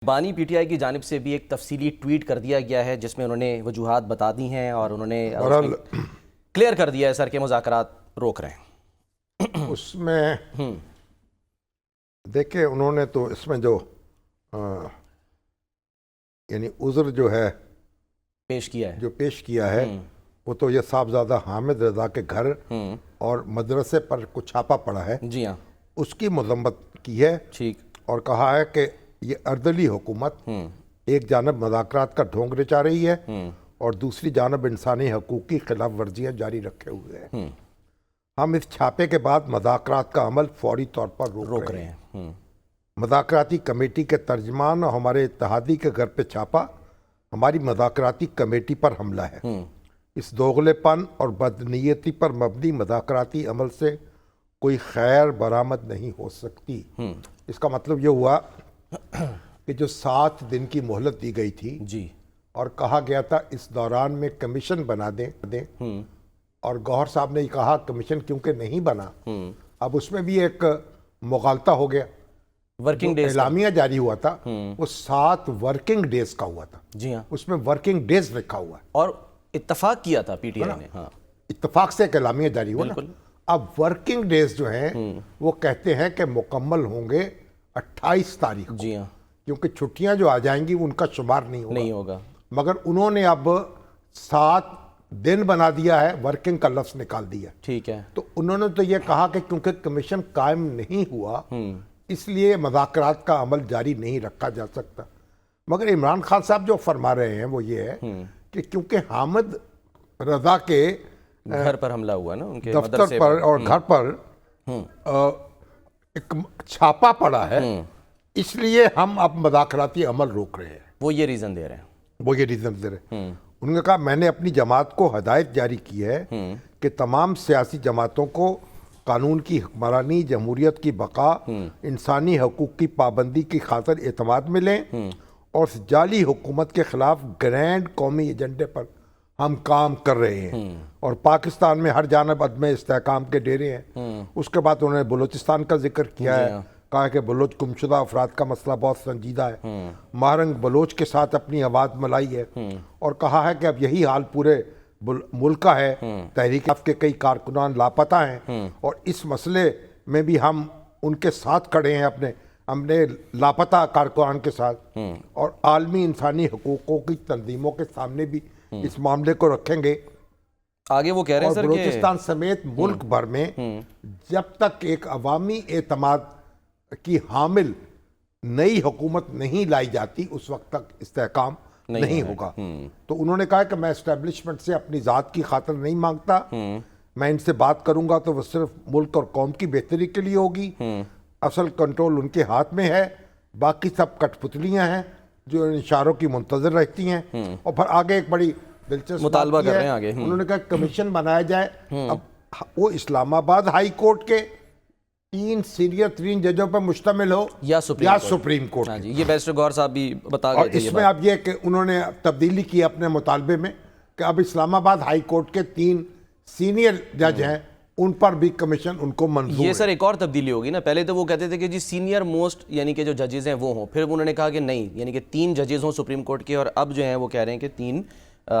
بانی P T I کی جانب سے بھی ایک تفصیلی ٹویٹ کر دیا گیا ہے جس میں انہوں نے وجوہات بتا دی ہیں اور انہوں نے کلیئر کر دیا ہے سر کہ مذاکرات روک رہے ہیں۔ اس میں دیکھیں انہوں نے تو اس میں جو یعنی عذر جو ہے پیش کیا ہے وہ تو یہ صاحبزادہ حامد رضا کے گھر اور مدرسے پر کچھ چھاپا پڑا ہے، جی ہاں، اس کی مذمت کی ہے اور کہا ہے کہ یہ اردلی حکومت ایک جانب مذاکرات کا ڈھونگ رچا رہی ہے اور دوسری جانب انسانی حقوق کی خلاف ورزیاں جاری رکھے ہوئے ہیں۔ ہم اس چھاپے کے بعد مذاکرات کا عمل فوری طور پر روک رہے ہیں۔ مذاکراتی کمیٹی کے ترجمان اور ہمارے اتحادی کے گھر پہ چھاپا ہماری مذاکراتی کمیٹی پر حملہ ہے۔ اس دوغلے پن اور بدنیتی پر مبنی مذاکراتی عمل سے کوئی خیر برآمد نہیں ہو سکتی۔ اس کا مطلب یہ ہوا کہ جو 7 دن کی مہلت دی گئی تھی اور کہا گیا تھا اس دوران میں کمیشن بنا دیں اور گوہر صاحب نے کہا کمیشن کیونکہ نہیں بنا، اب اس میں بھی ایک مغالطہ ہو گیا۔ ورکنگ ڈیز اعلامیہ جاری ہوا تھا وہ 7 ورکنگ ڈیز کا ہوا تھا، جی ہاں، اس میں ورکنگ ڈیز لکھا ہوا ہے اور اتفاق کیا تھا پی ٹی آئی نے، ہاں اتفاق سے ایک اعلامیہ جاری ہوا نا۔ اب ورکنگ ڈیز جو ہیں وہ کہتے ہیں کہ مکمل ہوں گے 28 تاریخ کو، جی ہاں، کیونکہ چھٹیاں جو آ جائیں گی ان کا شمار نہیں ہوگا، مگر انہوں نے اب 7 دن بنا دیا ہے، ورکنگ کا لفظ نکال دیا۔ ٹھیک ہے، تو انہوں نے تو یہ کہا کہ کیونکہ کمیشن قائم نہیں ہوا اس لیے مذاکرات کا عمل جاری نہیں رکھا جا سکتا، مگر عمران خان صاحب جو فرما رہے ہیں وہ یہ ہے کہ کیونکہ حامد رضا کے گھر پر حملہ ہوا نا، ان کے دفتر پر اور گھر پر ایک چھاپا پڑا ہے، اس لیے ہم اب مذاکراتی عمل روک رہے ہیں۔ وہ یہ ریزن دے رہے ہیں، انہوں نے کہا میں نے اپنی جماعت کو ہدایت جاری کی ہے کہ تمام سیاسی جماعتوں کو قانون کی حکمرانی، جمہوریت کی بقا، انسانی حقوق کی پابندی کی خاطر اعتماد میں لیں اور اس جعلی حکومت کے خلاف گرینڈ قومی ایجنڈے پر ہم کام کر رہے ہیں، اور پاکستان میں ہر جانب عدم استحکام کے ڈیرے ہیں۔ اس کے بعد انہوں نے بلوچستان کا ذکر کیا ہے، کہا کہ بلوچ گمشدہ افراد کا مسئلہ بہت سنجیدہ ہے، مہرنگ بلوچ کے ساتھ اپنی آواز ملائی ہے، اور کہا ہے کہ اب یہی حال پورے ملک کا ہے، تحریک انصاف کے کئی کارکنان لاپتہ ہیں اور اس مسئلے میں بھی ہم ان کے ساتھ کھڑے ہیں، اپنے لاپتہ کارکنان کے ساتھ، اور عالمی انسانی حقوقوں کی تنظیموں کے سامنے بھی اس معاملے کو رکھیں گے۔ آگے وہ کہہ رہے ہیں سر کہ بلوچستان سمیت ملک بھر میں جب تک ایک عوامی اعتماد کی حامل نئی حکومت نہیں لائی جاتی اس وقت تک استحکام نہیں ہوگا۔ تو انہوں نے کہا کہ میں اسٹیبلشمنٹ سے اپنی ذات کی خاطر نہیں مانگتا، میں ان سے بات کروں گا تو وہ صرف ملک اور قوم کی بہتری کے لیے ہوگی، اصل کنٹرول ان کے ہاتھ میں ہے، باقی سب کٹ پتلیاں ہیں جو اشاروں کی منتظر رہتی ہیں۔ اور پھر آگے ایک بڑی دلچسپ مطالبہ کر رہے ہیں آگے، انہوں نے کہا کمیشن بنایا جائے۔ اب وہ اسلام آباد ہائی کورٹ کے 3 سینئر ترین ججوں پر مشتمل ہو یا سپریم کورٹ، یہ بیرسٹر گوہر صاحب بھی بتا گئے اور اس میں اب یہ کہ انہوں نے تبدیلی کی اپنے مطالبے میں کہ اب اسلام آباد ہائی کورٹ کے 3 سینئر جج ہیں ان پر بھی کمیشن ان کو منظور ہے۔ یہ سر ایک اور تبدیلی ہوگی نا، پہلے تو وہ کہتے تھے کہ جی سینئر موسٹ یعنی کہ جو ججز ہیں وہ ہوں، پھر انہوں نے کہا کہ نہیں، یعنی کہ 3 ججز ہوں سپریم کورٹ کے، اور اب جو ہیں وہ کہہ رہے ہیں کہ 3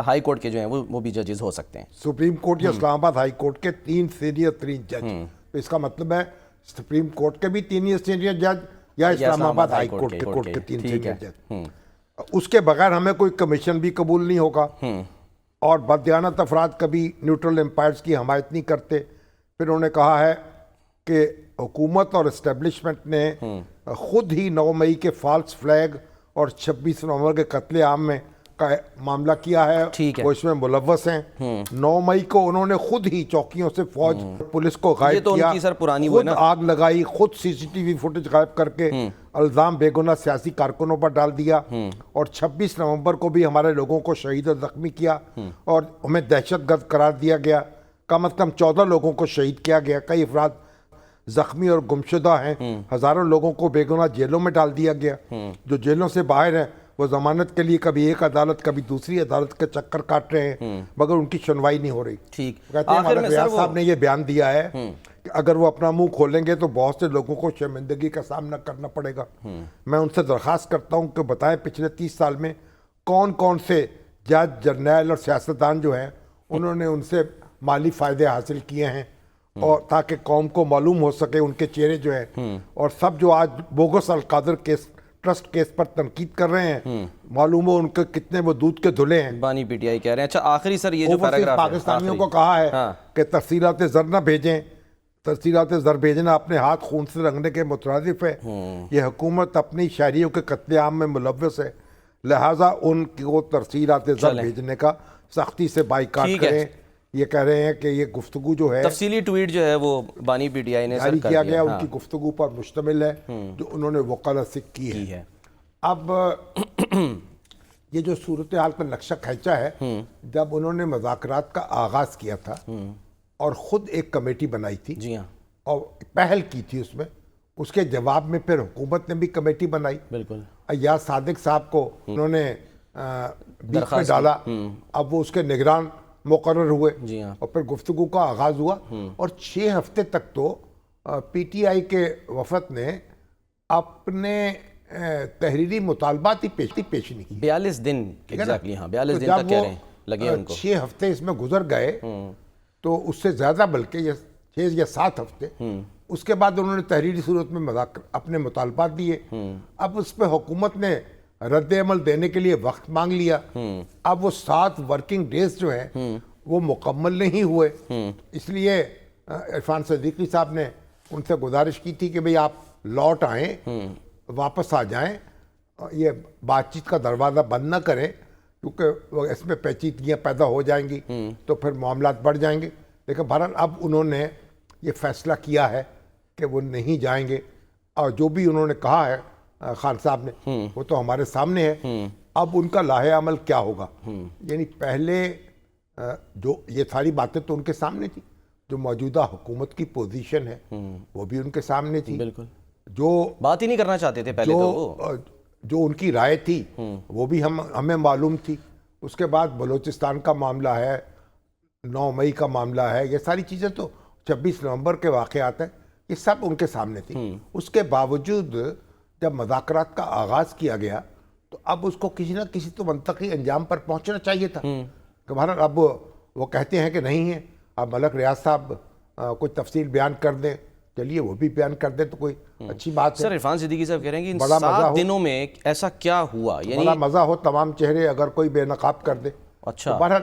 ہائی کورٹ کے جو ہیں وہ بھی ججز ہو سکتے ہیں۔ سپریم کورٹ یا اسلام آباد ہائی کورٹ کے 3 سینئر ترین جج، تو اس کا مطلب ہے سپریم کورٹ کے بھی 3 سینئر جج یا اسلام آباد ہائی کورٹ کے 3 سینئر جج۔ اس کے بغیر ہمیں کوئی کمیشن بھی قبول نہیں ہوگا، اور بددیانت افراد کبھی نیوٹرل امپائرز کی حمایت نہیں کرتے۔ پھر انہوں نے کہا ہے کہ حکومت اور اسٹیبلشمنٹ نے خود ہی 9 مئی کے فالس فلیگ اور 26 نومبر کے قتل عام میں کا معاملہ کیا ہے، وہ اس میں ملوث ہیں۔ 9 مئی کو انہوں نے خود ہی چوکیوں سے فوج پولیس کو غائب کیا، خود آگ لگائی، خود سی سی ٹی وی فوٹیج غائب کر کے الزام بے گناہ سیاسی کارکنوں پر ڈال دیا، اور 26 نومبر کو بھی ہمارے لوگوں کو شہید اور زخمی کیا اور ہمیں دہشت گرد قرار دیا گیا۔ کم از کم 14 لوگوں کو شہید کیا گیا، کئی افراد زخمی اور گمشدہ ہیں، ہزاروں لوگوں کو بے گناہ جیلوں میں ڈال دیا گیا، جو جیلوں سے باہر ہیں وہ ضمانت کے لیے کبھی ایک عدالت کبھی دوسری عدالت کے چکر کاٹ رہے ہیں مگر ان کی سنوائی نہیں ہو رہی. ٹھیک. کہتے ہیں ملک ریاض صاحب نے یہ بیان دیا ہے کہ اگر وہ اپنا منہ کھولیں گے تو بہت سے لوگوں کو شرمندگی کا سامنا کرنا پڑے گا. میں ان سے درخواست کرتا ہوں کہ بتائیں پچھلے 30 سال میں کون کون سے جج, جرنیل اور سیاستدان جو ہیں انہوں نے ان سے مالی فائدے حاصل کیے ہیں, اور تاکہ قوم کو معلوم ہو سکے ان کے چہرے جو ہیں. اور سب جو آج بوگس القادر کیس, ٹرسٹ کیس پر تنقید کر رہے ہیں, معلوم ہو ان کے کتنے وہ دودھ کے دھلے ہیں. بانی پی ٹی آئی کہہ رہے ہیں. اچھا آخری سر یہ جو پیراگراف ہے, پاکستانیوں کو کہا ہے کہ تفصیلات زر نہ بھیجیں, تفصیلات زر بھیجنا اپنے ہاتھ خون سے رنگنے کے مترادف ہے. یہ حکومت اپنی شہریوں کے قتل عام میں ملوث ہے, لہٰذا ان کو تفصیلات زر بھیجنے کا سختی سے بائیکاٹ کریں. یہ کہہ رہے ہیں کہ یہ گفتگو جو ہے, تفصیلی ٹویٹ جو ہے وہ بانی پی ٹی آئی نے جاری کیا گیا, ان کی گفتگو پر مشتمل ہے جو انہوں نے وکالت سے کی ہے. اب یہ جو صورتحال کا نقشہ کھینچا ہے, جب انہوں نے مذاکرات کا آغاز کیا تھا اور خود ایک کمیٹی بنائی تھی, جی ہاں, اور پہل کی تھی اس میں, اس کے جواب میں پھر حکومت نے بھی کمیٹی بنائی. بالکل. ایاز صادق صاحب کو انہوں نے بیچ میں ڈالا, اب وہ اس کے نگران مقرر ہوئے, جی ہاں, اور پھر گفتگو کا آغاز ہوا. اور 6 ہفتے تک تو پی ٹی آئی کے وفد نے اپنے تحریری مطالبات ہی پیش نہیں کی. 42 دن ایگزیکٹلی, ہاں 42 دن تک کہہ رہے ہیں لگے ان کو. 6 ہفتے اس میں گزر گئے تو اس سے زیادہ, بلکہ یہ 6 یا 7 ہفتے, اس کے بعد انہوں نے تحریری صورت میں اپنے مطالبات دیے. اب اس پہ حکومت نے رد عمل دینے کے لیے وقت مانگ لیا. اب وہ 7 ورکنگ ڈیز جو ہیں وہ مکمل نہیں ہوئے, اس لیے عرفان صدیقی صاحب نے ان سے گزارش کی تھی کہ بھئی آپ لوٹ آئیں, واپس آ جائیں, یہ بات چیت کا دروازہ بند نہ کریں, کیونکہ اس میں پیچیدگیاں پیدا ہو جائیں گی تو پھر معاملات بڑھ جائیں گے. لیکن بہرحال اب انہوں نے یہ فیصلہ کیا ہے کہ وہ نہیں جائیں گے, اور جو بھی انہوں نے کہا ہے خان صاحب نے وہ تو ہمارے سامنے ہے. اب ان کا لاہے عمل کیا ہوگا, یعنی پہلے جو یہ ساری باتیں تو ان کے سامنے تھی, جو موجودہ حکومت کی پوزیشن ہے وہ بھی ان کے سامنے تھی, بالکل, جو بات ہی نہیں کرنا چاہتے تھے پہلے تو, جو ان کی رائے تھی وہ بھی ہمیں معلوم تھی. اس کے بعد بلوچستان کا معاملہ ہے, 9 مئی کا معاملہ ہے, یہ ساری چیزیں تو 26 نومبر کے واقعات ہیں, یہ سب ان کے سامنے تھی. اس کے باوجود جب مذاکرات کا آغاز کیا گیا تو اب اس کو کسی نہ کسی تو منطقی انجام پر پہنچنا چاہیے تھا. کہ بہرحال اب وہ کہتے ہیں کہ نہیں ہے, اب ملک ریاض صاحب کوئی تفصیل بیان کر دیں, چلیے وہ بھی بیان کر دیں تو کوئی اچھی بات ہے. سر عرفان صدیقی صاحب کہہ رہے ہیں کہ ان 7 دنوں میں ایسا کیا ہوا, یعنی بڑا مزہ ہو تمام چہرے اگر کوئی بے نقاب کر دے. اچھا, بہرحال